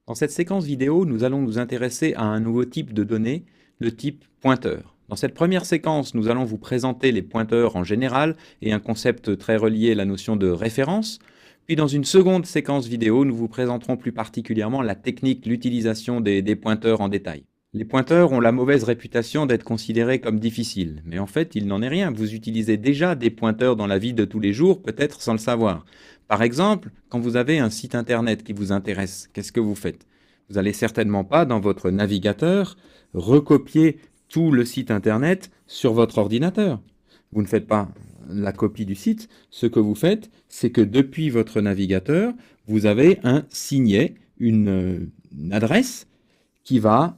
Dans cette séquence vidéo, nous allons nous intéresser à un nouveau type de données, le type pointeur. Dans cette première séquence, nous allons vous présenter les pointeurs en général et un concept très relié, la notion de référence. Puis dans une seconde séquence vidéo, nous vous présenterons plus particulièrement la technique, l'utilisation des pointeurs en détail. Les pointeurs ont la mauvaise réputation d'être considérés comme difficiles, mais en fait, il n'en est rien. Vous utilisez déjà des pointeurs dans la vie de tous les jours, peut-être sans le savoir. Par exemple, quand vous avez un site internet qui vous intéresse, qu'est-ce que vous faites? Vous n'allez certainement pas, dans votre navigateur, recopier tout le site internet sur votre ordinateur. Vous ne faites pas la copie du site. Ce que vous faites, c'est que depuis votre navigateur, vous avez un signet, une adresse qui va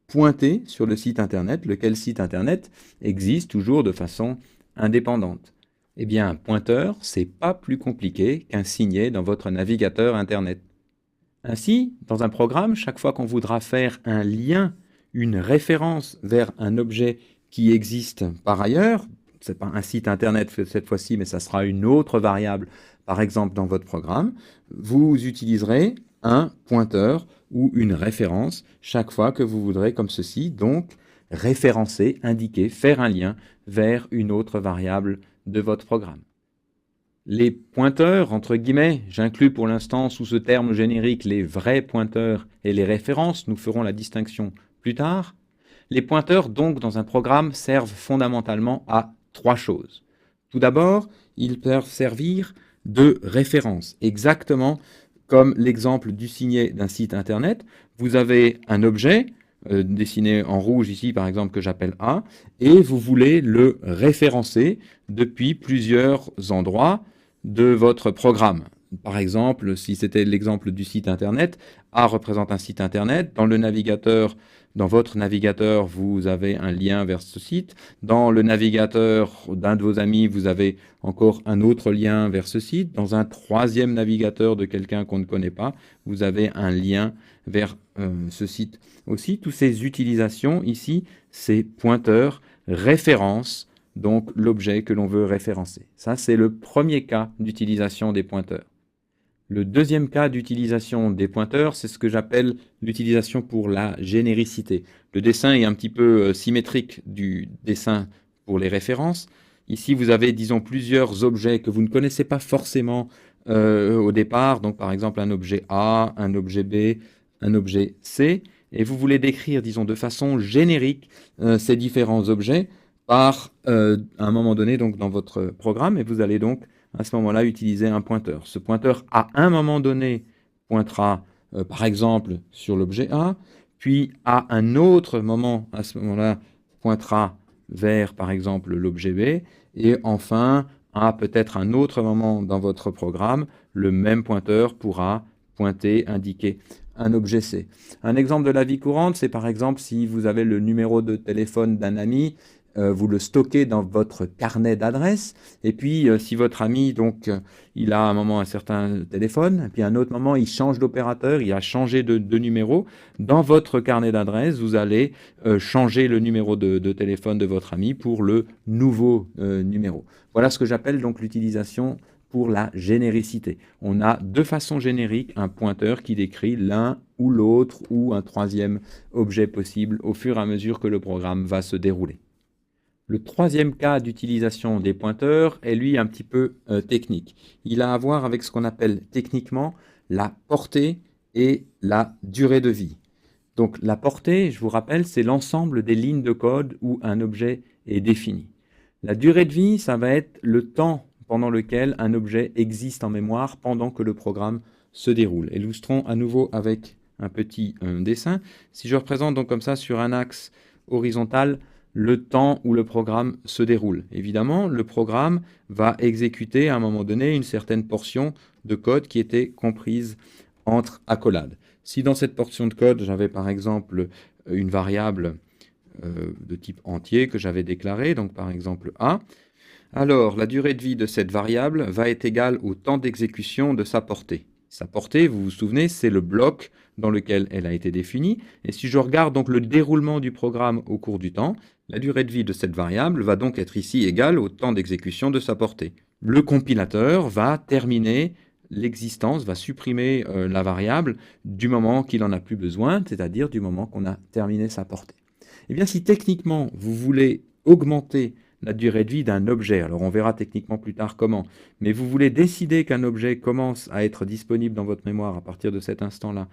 pointer sur le site internet, lequel site internet existe toujours de façon indépendante. Eh bien, un pointeur, c'est pas plus compliqué qu'un signet dans votre navigateur internet. Ainsi, dans un programme, chaque fois qu'on voudra faire un lien, une référence vers un objet qui existe par ailleurs, c'est pas un site internet cette fois-ci, mais ça sera une autre variable, par exemple dans votre programme, vous utiliserez un pointeur ou une référence chaque fois que vous voudrez comme ceci, donc référencer, indiquer, faire un lien vers une autre variable de votre programme. Les pointeurs, entre guillemets, j'inclus pour l'instant sous ce terme générique les vrais pointeurs et les références, nous ferons la distinction plus tard. Les pointeurs, donc, dans un programme, servent fondamentalement à trois choses. Tout d'abord, ils peuvent servir de référence, exactement comme l'exemple du signet d'un site internet. Vous avez un objet, dessiné en rouge ici par exemple que j'appelle A, et vous voulez le référencer depuis plusieurs endroits de votre programme. Par exemple, si c'était l'exemple du site internet, A représente un site internet, dans le navigateur, dans votre navigateur, vous avez un lien vers ce site. Dans le navigateur d'un de vos amis, vous avez encore un autre lien vers ce site. Dans un troisième navigateur de quelqu'un qu'on ne connaît pas, vous avez un lien vers ce site aussi. Toutes ces utilisations ici, ces pointeurs référencent donc l'objet que l'on veut référencer. Ça, c'est le premier cas d'utilisation des pointeurs. Le deuxième cas d'utilisation des pointeurs, c'est ce que j'appelle l'utilisation pour la généricité. Le dessin est un petit peu symétrique du dessin pour les références. Ici, vous avez, disons, plusieurs objets que vous ne connaissez pas forcément au départ. Donc, par exemple, un objet A, un objet B, un objet C. Et vous voulez décrire, disons, de façon générique ces différents objets par un moment donné donc, dans votre programme. Et vous allez donc à ce moment-là, utiliser un pointeur. Ce pointeur, à un moment donné, pointera, par exemple, sur l'objet A, puis à un autre moment, à ce moment-là, pointera vers, par exemple, l'objet B, et enfin, à peut-être un autre moment dans votre programme, le même pointeur pourra pointer, indiquer un objet C. Un exemple de la vie courante, c'est par exemple si vous avez le numéro de téléphone d'un ami, vous le stockez dans votre carnet d'adresses, et puis si votre ami, donc, il a à un moment un certain téléphone, et puis à un autre moment, il change d'opérateur, il a changé de numéro, dans votre carnet d'adresses, vous allez changer le numéro de téléphone de votre ami pour le nouveau numéro. Voilà ce que j'appelle donc l'utilisation pour la généricité. On a de façon générique un pointeur qui décrit l'un ou l'autre ou un troisième objet possible au fur et à mesure que le programme va se dérouler. Le troisième cas d'utilisation des pointeurs est lui un petit peu technique. Il a à voir avec ce qu'on appelle techniquement la portée et la durée de vie. Donc la portée, je vous rappelle, c'est l'ensemble des lignes de code où un objet est défini. La durée de vie, ça va être le temps pendant lequel un objet existe en mémoire pendant que le programme se déroule. Illustrons à nouveau avec un petit dessin. Si je représente donc comme ça sur un axe horizontal le temps où le programme se déroule. Évidemment, le programme va exécuter à un moment donné une certaine portion de code qui était comprise entre accolades. Si dans cette portion de code, j'avais par exemple une variable de type entier que j'avais déclarée, donc par exemple A, alors la durée de vie de cette variable va être égale au temps d'exécution de sa portée. Sa portée, vous vous souvenez, c'est le bloc dans lequel elle a été définie. Et si je regarde donc le déroulement du programme au cours du temps, la durée de vie de cette variable va donc être ici égale au temps d'exécution de sa portée. Le compilateur va terminer l'existence, va supprimer la variable du moment qu'il n'en a plus besoin, c'est-à-dire du moment qu'on a terminé sa portée. Eh bien, si techniquement, vous voulez augmenter la durée de vie d'un objet, alors on verra techniquement plus tard comment, mais vous voulez décider qu'un objet commence à être disponible dans votre mémoire à partir de cet instant-là,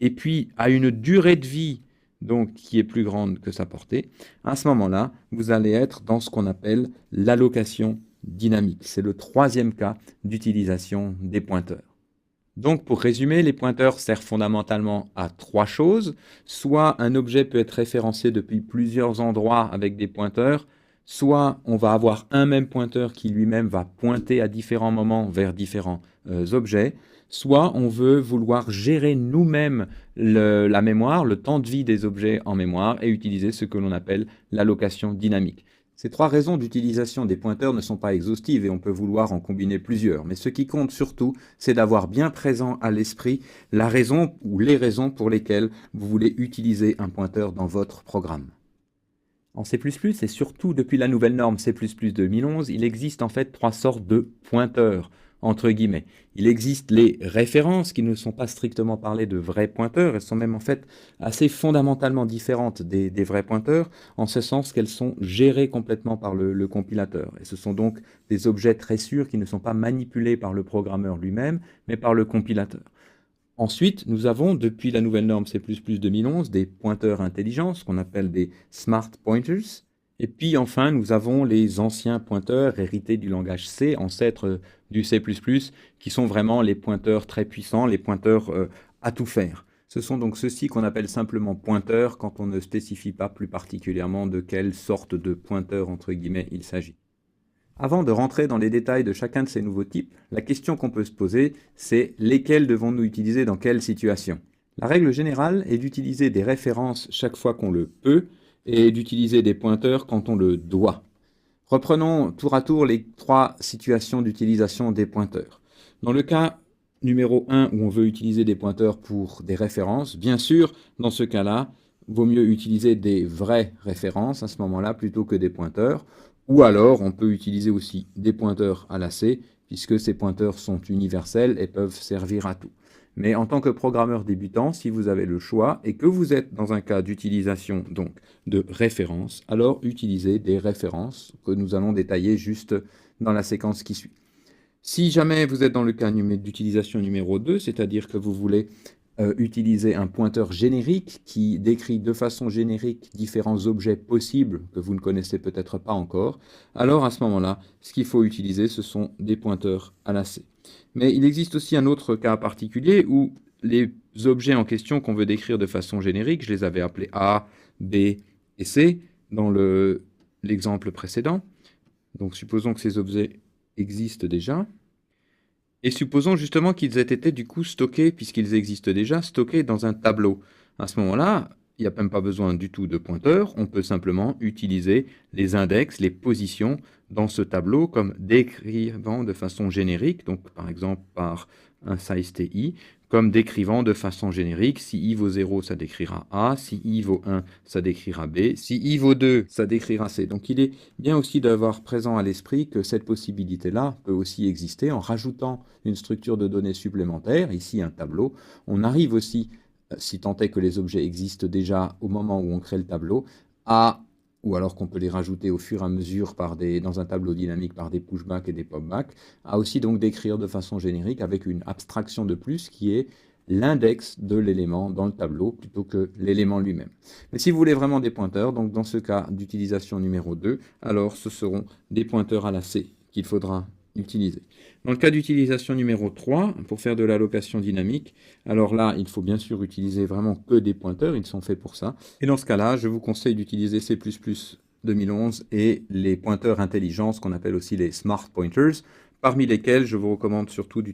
et puis à une durée de vie donc qui est plus grande que sa portée, à ce moment-là, vous allez être dans ce qu'on appelle l'allocation dynamique. C'est le troisième cas d'utilisation des pointeurs. Donc, pour résumer, les pointeurs servent fondamentalement à trois choses. Soit un objet peut être référencé depuis plusieurs endroits avec des pointeurs, soit on va avoir un même pointeur qui lui-même va pointer à différents moments vers différents objets, soit on veut vouloir gérer nous-mêmes la mémoire, le temps de vie des objets en mémoire et utiliser ce que l'on appelle l'allocation dynamique. Ces trois raisons d'utilisation des pointeurs ne sont pas exhaustives et on peut vouloir en combiner plusieurs, mais ce qui compte surtout, c'est d'avoir bien présent à l'esprit la raison ou les raisons pour lesquelles vous voulez utiliser un pointeur dans votre programme. En C++, et surtout depuis la nouvelle norme C++ 2011, il existe en fait trois sortes de pointeurs, entre guillemets. Il existe les références qui ne sont pas strictement parlées de vrais pointeurs, elles sont même en fait assez fondamentalement différentes des vrais pointeurs, en ce sens qu'elles sont gérées complètement par le compilateur. Et ce sont donc des objets très sûrs qui ne sont pas manipulés par le programmeur lui-même, mais par le compilateur. Ensuite, nous avons, depuis la nouvelle norme C++ 2011, des pointeurs intelligents, ce qu'on appelle des smart pointers. Et puis enfin, nous avons les anciens pointeurs hérités du langage C, ancêtre du C++, qui sont vraiment les pointeurs très puissants, les pointeurs à tout faire. Ce sont donc ceux-ci qu'on appelle simplement pointeurs quand on ne spécifie pas plus particulièrement de quelle sorte de pointeur, entre guillemets, il s'agit. Avant de rentrer dans les détails de chacun de ces nouveaux types, la question qu'on peut se poser, c'est lesquels devons-nous utiliser dans quelle situation? La règle générale est d'utiliser des références chaque fois qu'on le peut et d'utiliser des pointeurs quand on le doit. Reprenons tour à tour les trois situations d'utilisation des pointeurs. Dans le cas numéro 1 où on veut utiliser des pointeurs pour des références, bien sûr, dans ce cas-là, vaut mieux utiliser des vraies références à ce moment-là plutôt que des pointeurs. Ou alors, on peut utiliser aussi des pointeurs à la C, puisque ces pointeurs sont universels et peuvent servir à tout. Mais en tant que programmeur débutant, si vous avez le choix et que vous êtes dans un cas d'utilisation donc de référence, alors utilisez des références que nous allons détailler juste dans la séquence qui suit. Si jamais vous êtes dans le cas d'utilisation numéro 2, c'est-à-dire que vous voulez utiliser un pointeur générique qui décrit de façon générique différents objets possibles que vous ne connaissez peut-être pas encore, alors à ce moment-là, ce qu'il faut utiliser, ce sont des pointeurs à la C. Mais il existe aussi un autre cas particulier où les objets en question qu'on veut décrire de façon générique, je les avais appelés A, B et C dans l'exemple précédent. Donc supposons que ces objets existent déjà. Et supposons justement qu'ils aient été du coup stockés, puisqu'ils existent déjà, stockés dans un tableau. À ce moment-là, il n'y a même pas besoin du tout de pointeur, on peut simplement utiliser les index, les positions dans ce tableau comme décrivant de façon générique, donc par exemple par un size TI, comme décrivant de façon générique, si i vaut 0, ça décrira A, si i vaut 1, ça décrira B, si i vaut 2, ça décrira C. Donc il est bien aussi d'avoir présent à l'esprit que cette possibilité-là peut aussi exister en rajoutant une structure de données supplémentaire, ici un tableau. On arrive aussi, si tant est que les objets existent déjà au moment où on crée le tableau, ou alors qu'on peut les rajouter au fur et à mesure dans un tableau dynamique par des pushbacks et des popbacks, à aussi donc décrire de façon générique avec une abstraction de plus qui est l'index de l'élément dans le tableau plutôt que l'élément lui-même. Mais si vous voulez vraiment des pointeurs, donc dans ce cas d'utilisation numéro 2, alors ce seront des pointeurs à la C qu'il faudra utiliser. Dans le cas d'utilisation numéro 3, pour faire de l'allocation dynamique, alors là, il faut bien sûr utiliser vraiment que des pointeurs, ils sont faits pour ça. Et dans ce cas-là, je vous conseille d'utiliser C++ 2011 et les pointeurs intelligents, ce qu'on appelle aussi les smart pointers, parmi lesquels je vous recommande surtout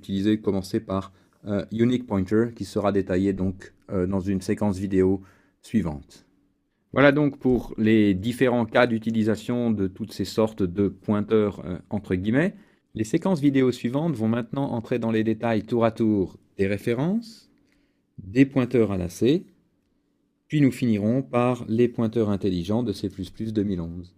commencer par Unique Pointer, qui sera détaillé donc dans une séquence vidéo suivante. Voilà donc pour les différents cas d'utilisation de toutes ces sortes de pointeurs entre guillemets. Les séquences vidéo suivantes vont maintenant entrer dans les détails tour à tour des références, des pointeurs à la C, puis nous finirons par les pointeurs intelligents de C++ 2011.